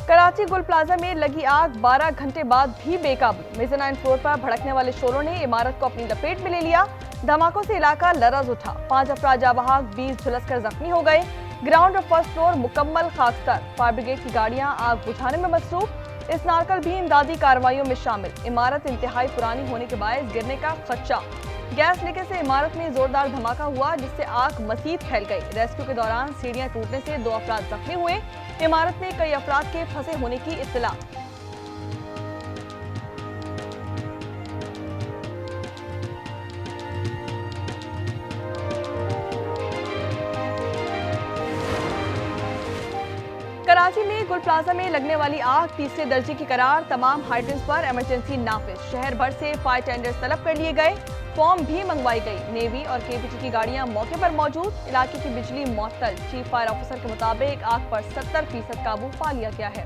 कराची गुल प्लाजा में लगी आग 12 घंटे बाद भी बेकाबू। मेजर 9 फ्लोर पर भड़कने वाले शोरों ने इमारत को अपनी लपेट में ले लिया। धमाकों से इलाका लरज उठा। 5 अफराद जाँ बहक, 20 झुलसकर जख्मी हो गए। ग्राउंड और फर्स्ट फ्लोर मुकम्मल खाकसार। फायर ब्रिगेड की गाड़ियां आग बुझाने में मसरूफ। स्नार्कल भी इमदादी कार्रवाइयों में शामिल। इमारत इंतहाई पुरानी होने के बायस गिरने का खदशा। गैस लीकेज से इमारत में जोरदार धमाका हुआ, जिससे आग मजीद फैल गई। रेस्क्यू के दौरान सीढ़ियां टूटने से 2 अफराद जख्मी हुए। इमारत में कई अफराद के फंसे होने की इत्तला। कराची में गुल प्लाजा में लगने वाली आग तीसरे दर्जे की करार। तमाम हाइड्रेंट्स पर इमरजेंसी नाफिज। शहर भर से फायर टेंडर्स तलब कर लिए गए। फॉर्म भी मंगवाई गई। नेवी और केपीटी की गाड़ियां मौके पर मौजूद। इलाके की बिजली मुअत्तल। चीफ फायर ऑफिसर के मुताबिक आग पर 70% काबू पा लिया गया है।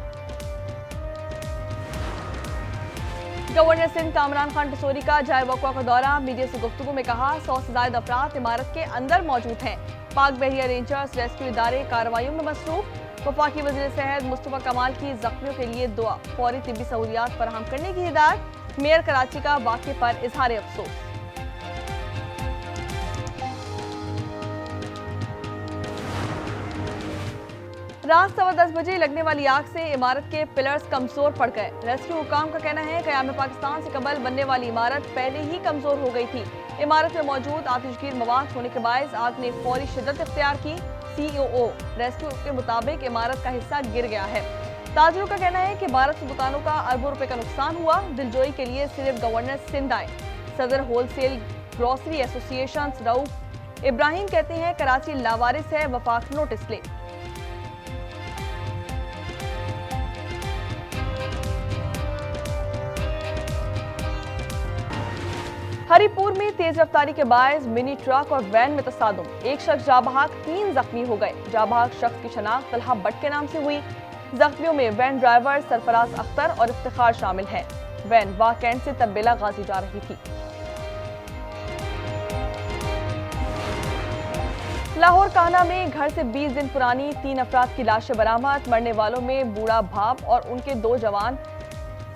गवर्नर सिंध कामरान खान टसोरी का जाए वक़्वा का दौरा। मीडिया से गुफ्तगू में कहा, 100 से ज्यादा अफराद इमारत के अंदर मौजूद हैं। पाक बहरिया रेंजर्स, रेस्क्यू इदारे कार्रवाइयों में मसरूफ। वफाकी वज़ीर सेहत मुस्तफा कमाल की जख्मियों के लिए दुआ। फौरी तिब्बी सहूलियात फराहम करने की हिदायत। मेयर कराची का वाक़े पर इजहार अफसोस। रात 10:15 बजे लगने वाली आग से इमारत के पिलर्स कमजोर पड़ गए। रेस्क्यू हुकाम का कहना है, क़याम पाकिस्तान से कबल बनने वाली इमारत पहले ही कमजोर हो गई थी। इमारत में मौजूद आतिशगीर मवाद होने के बायस आग ने फौरी शिद्दत इख्तियार की। COO रेस्क्यू के मुताबिक इमारत का हिस्सा गिर गया है। ताजरों का कहना है कि 1200 दुकानों का अरबों रुपए का नुकसान हुआ। दिलजोई के लिए सिर्फ गवर्नर सिंध आए। सदर wholesale grocery association Rauf Ibrahim कहते हैं, कराची लावारिस है, वफाक नोटिस ले। हरिपुर में तेज रफ्तारी के बायस मिनी ट्रक और वैन में तसादुम। एक शख्स जाँ बहक, 3 जख्मी हो गए। जाँ बहक शख्स की शनाख्त तलहा भट्ट के नाम से हुई। जख्मियों में वैन ड्राइवर सरफराज अख्तर और इफ्तिखार शामिल हैं। वैन वाह कैंट से तब्बेला गाजी जा रही थी। लाहौर काना में घर से 20 दिन पुरानी 3 अफराद की लाशें बरामद। मरने वालों में बूढ़ा बाप और उनके 2 जवान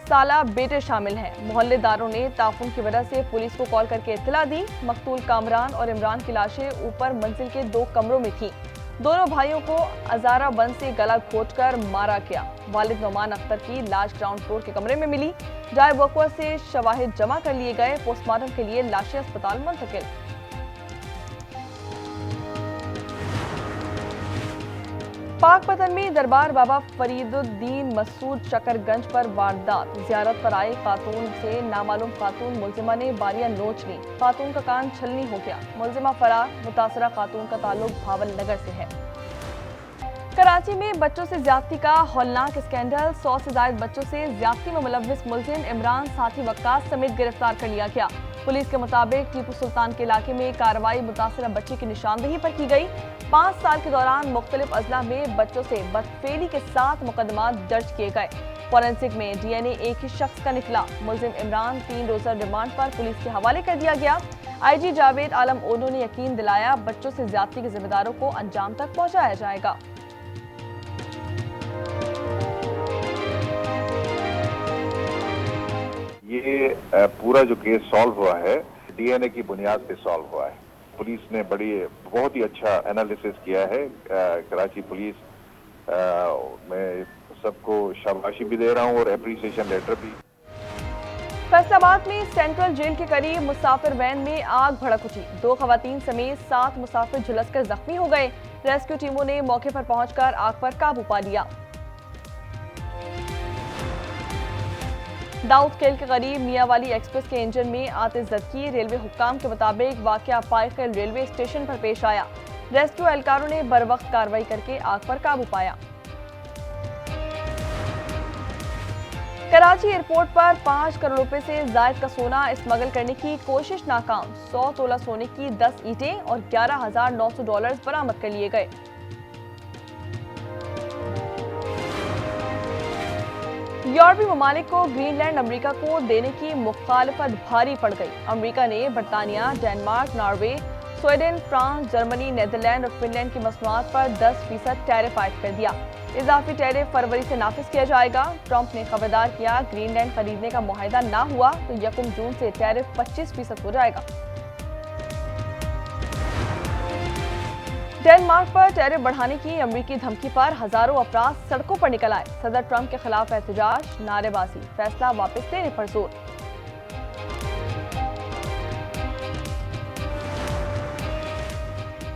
साला बेटे शामिल हैं। मोहल्लेदारों ने ताफुन की वजह से पुलिस को कॉल करके इत्तला दी। मकतूल कामरान और इमरान की लाशें ऊपर मंजिल के 2 कमरों में थी। दोनों भाइयों को अजारा बंद से गला घोंटकर मारा गया। वालिद नोमान अख्तर की लाश ग्राउंड फ्लोर के कमरे में मिली। जाए वक़्वा से शवाहिद जमा कर लिए गए। पोस्टमार्टम के लिए लाशें अस्पताल मुंतकिल। पाकपतन में दरबार बाबा फरीदुद्दीन मसूद शकरगंज पर वारदात। जियारत पर आई खातून से नामालूम खातून मुलजिमा ने बारियां नोच ली। खातून का कान छलनी हो गया। मुलजिमा फरार। मुतासरा खातून का ताल्लुक भावल नगर से है। कराची में बच्चों से ज्यादती का हौलनाक स्कैंडल। 100 से ज्यादा बच्चों से ज्यादती में मुलव्विस मुलजिम इमरान साथी वक्कास समेत गिरफ्तार कर लिया गया। पुलिस के मुताबिक टीपू सुल्तान के इलाके में कार्रवाई मुतासरा बच्चे की निशानदेही पर की गई। 5 साल के दौरान मुख्तलिफ अजला में बच्चों से बदफेली के साथ मुकदमा दर्ज किए गए। फॉरेंसिक में DNA एक ही शख्स का निकला। मुलजिम इमरान 3 रोजा रिमांड पर पुलिस के हवाले कर दिया गया। IG जावेद आलम ओनो ने यकीन दिलाया, बच्चों से ज्यादती के जिम्मेदारों को अंजाम तक पहुंचाया जाएगा। ये पूरा जो केस सॉल्व हुआ है DNA की बुनियाद पे सॉल्व हुआ है। पुलिस ने बहुत ही अच्छा एनालिसिस किया है। कराची पुलिस मैं सबको शाबाशी भी दे रहा हूँ और एप्रिसिएशन लेटर भी। फैसलाबाद में सेंट्रल जेल के करीब मुसाफिर वैन में आग भड़क उठी। 2 खवातीन समेत 7 मुसाफिर झुलसकर जख्मी हो गए। रेस्क्यू टीमों ने मौके पर पहुंचकर आग पर काबू पा लिया। दाऊद खेल के करीब मियावाली एक्सप्रेस के इंजन में आतिशज़दगी। रेलवे हुक्काम के मुताबिक वाकया पाइखल रेलवे स्टेशन पर पेश आया। रेस्क्यू एहलकारों ने बरवक्त कार्रवाई करके आग पर काबू पाया। कराची एयरपोर्ट पर 5 करोड़ रुपए से जायद का सोना स्मगल करने की कोशिश नाकाम। 100 तोला सोने की 10 ईंटें और $11,900 बरामद कर लिए गए। यूरोपीय ममालिक को ग्रीनलैंड अमेरिका को देने की मुखालफत भारी पड़ गई। अमेरिका ने बरतानिया, Denmark, Norway, Sweden, France, Germany, Netherlands और फिनलैंड की मसनूआत पर 10% टैरिफ आयद कर दिया। इजाफी टैरिफ फरवरी से नाफिज किया जाएगा। ट्रंप ने खबरदार किया, ग्रीनलैंड खरीदने का मुआहिदा ना हुआ तो 1 जून से टैरिफ 25% हो जाएगा। डेनमार्क पर टैरिफ बढ़ाने की अमेरिकी धमकी पर हजारों अफराद सड़कों पर निकल आए। सदर ट्रंप के खिलाफ एहतजाज, नारेबाजी, फैसला वापस लेने पर जोर।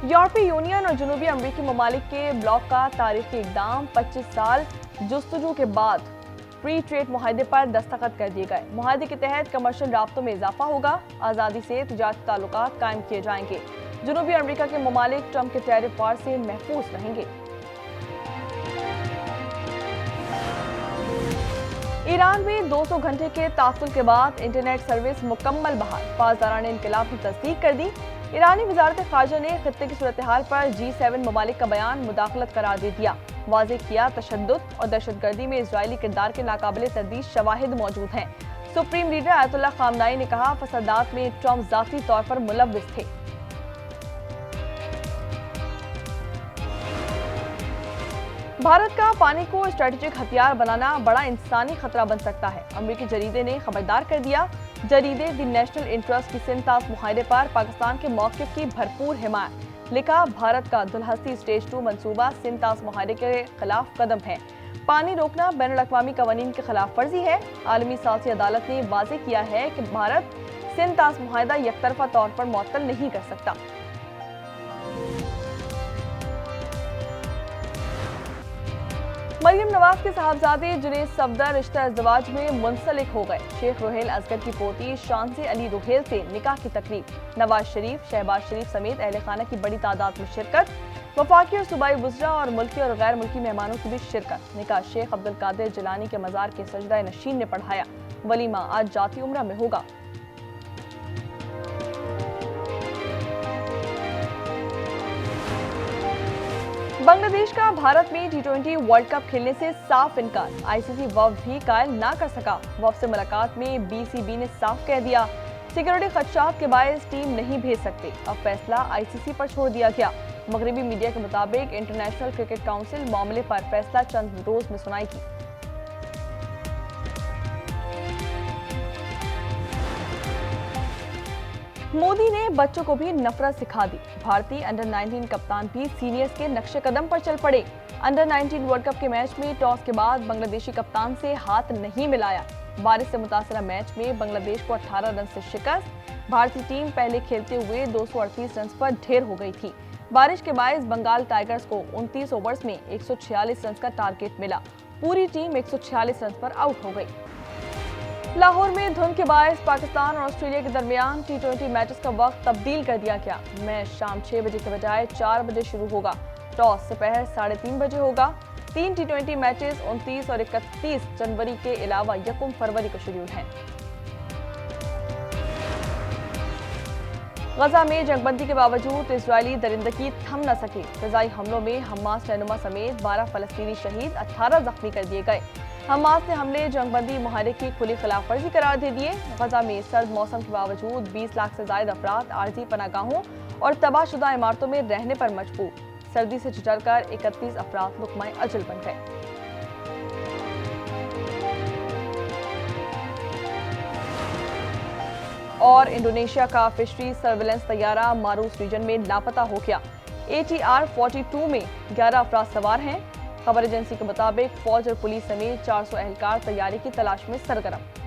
यूरोपीय यूनियन और जनूबी अमेरिकी ममालिक के ब्लॉक का तारीखी इकदाम 25 साल जुस्तजू के बाद फ्री ट्रेड मुआहदे पर दस्तखत कर दिए गए। मुआहदे के तहत कमर्शियल राब्तों में इजाफा होगा, आज़ादी से तिजारती ताल्लुकात कायम किए जाएंगे। जनूबी अमेरिका के ममालिक ट्रंप के टैरिफ वार से महफूज रहेंगे। ईरान में 200 घंटे के तात्तुल के बाद इंटरनेट सर्विस मुकम्मल बहाल। पासदारान इंकलाब की तस्दीक कर दी। ईरानी वजारत खारजा ने खित्ते की सूरत हाल पर G7 ममालिक का बयान मुदाखलत करार दे दिया। वाज़ेह किया, तशद्दुद और दहशतगर्दी में इजरायली किरदार के नाकाबिले तरदीद शवाहिद मौजूद हैं। सुप्रीम लीडर आयतुल्लाह खामनाई ने कहा, फसादात में ट्रंप जाती तौर पर मुलव्विस थे। भारत का पानी को स्ट्रेटेजिक हथियार बनाना बड़ा इंसानी खतरा बन सकता है। अमेरिकी जरीदे ने खबरदार कर दिया। जरीदे द नेशनल इंटरेस्ट की सिंतास मुआहदे पर पाकिस्तान के मौक़िफ़ की भरपूर हिमायत। लिखा, भारत का दुलहस्ती स्टेज 2 मंसूबा सिंतास मुआहदे के खिलाफ कदम है। पानी रोकना बैनुल अक़वामी कवानीन के खिलाफ वर्जी है। आलमी सालसी अदालत ने वाज़ेह किया है कि भारत सिंतास मुआहदा यकतरफा तौर पर मुअत्तल नहीं कर सकता। मरियम नवाज के साहबजादे जुनैद सफदर रिश्ता इज़्दिवाज में मुंसलिक हो गए। शेख रोहेल असगर की पोती शांसी अली रोहेल से निकाह की तकरीब। नवाज शरीफ, शहबाज शरीफ समेत अहले खाना की बड़ी तादाद में शिरकत। वफाकी और सूबाई वुज़रा और मुल्की और गैर मुल्की मेहमानों की भी शिरकत। निकाह शेख अब्दुल कादिर जिलानी के मज़ार के सजदा नशीन ने पढ़ाया। वलीमा आज जाती उम्रा में होगा। बांग्लादेश का भारत में T20 वर्ल्ड कप खेलने से साफ इनकार। आईसीसी वफ़द भी कायल ना कर सका। वफ़द से मुलाकात में BCB ने साफ कह दिया, सिक्योरिटी खदशात के बायस टीम नहीं भेज सकते। अब फैसला ICC पर छोड़ दिया गया। मगरबी मीडिया के मुताबिक इंटरनेशनल क्रिकेट काउंसिल मामले पर फैसला चंद रोज में सुनाएगी। मोदी ने बच्चों को भी नफरत सिखा दी। भारतीय अंडर 19 कप्तान भी सीनियर्स के नक्शे कदम पर चल पड़े। अंडर 19 वर्ल्ड कप के मैच में टॉस के बाद बांग्लादेशी कप्तान से हाथ नहीं मिलाया। बारिश से मुतासरा मैच में बांग्लादेश को 18 रन से शिकस्त। भारतीय टीम पहले खेलते हुए 238 रन पर ढेर हो गई थी। बारिश के बायस बंगाल टाइगर्स को 29 ओवर्स में 146 रन का टारगेट मिला। पूरी टीम 146 रन पर आउट हो गई। लाहौर में धुंध के बायस पाकिस्तान और ऑस्ट्रेलिया के दरमियान T20 मैचेस का वक्त तब्दील कर दिया गया। मैच शाम 6 बजे के बजाय 4 बजे शुरू होगा। टॉस दोपहर 3:30 बजे होगा। 3 T20 मैचेस 29 और 31 जनवरी के अलावा 1 फरवरी को शेड्यूल हैं। गजा में जंगबंदी के बावजूद इजरायली दरिंदगी थम न सकी। फ़िज़ाई हमलों में हमास रहनुमा समेत 12 फ़लस्तीनी शहीद, 18 जख्मी कर दिए गए। हमास ने हमले जंगबंदी मुआहदे की खुली खिलाफ वर्जी करार दे दिए। गजा में सर्द मौसम के बावजूद 20 लाख से ज्यादा अफराद आर्जी पनागाहों और तबाहशुदा इमारतों में रहने पर मजबूर। सर्दी से झुझरकर 31 अफराद लुक़्माए अजल बन गए। और इंडोनेशिया का फिशरी सर्विलेंस तैयारा मारूस रीजन में लापता हो गया। ATR 42 में 11 अफराद सवार हैं। खबर एजेंसी के मुताबिक फौज और पुलिस समेत 400 एहलकार तैयारी की तलाश में सरगर्म।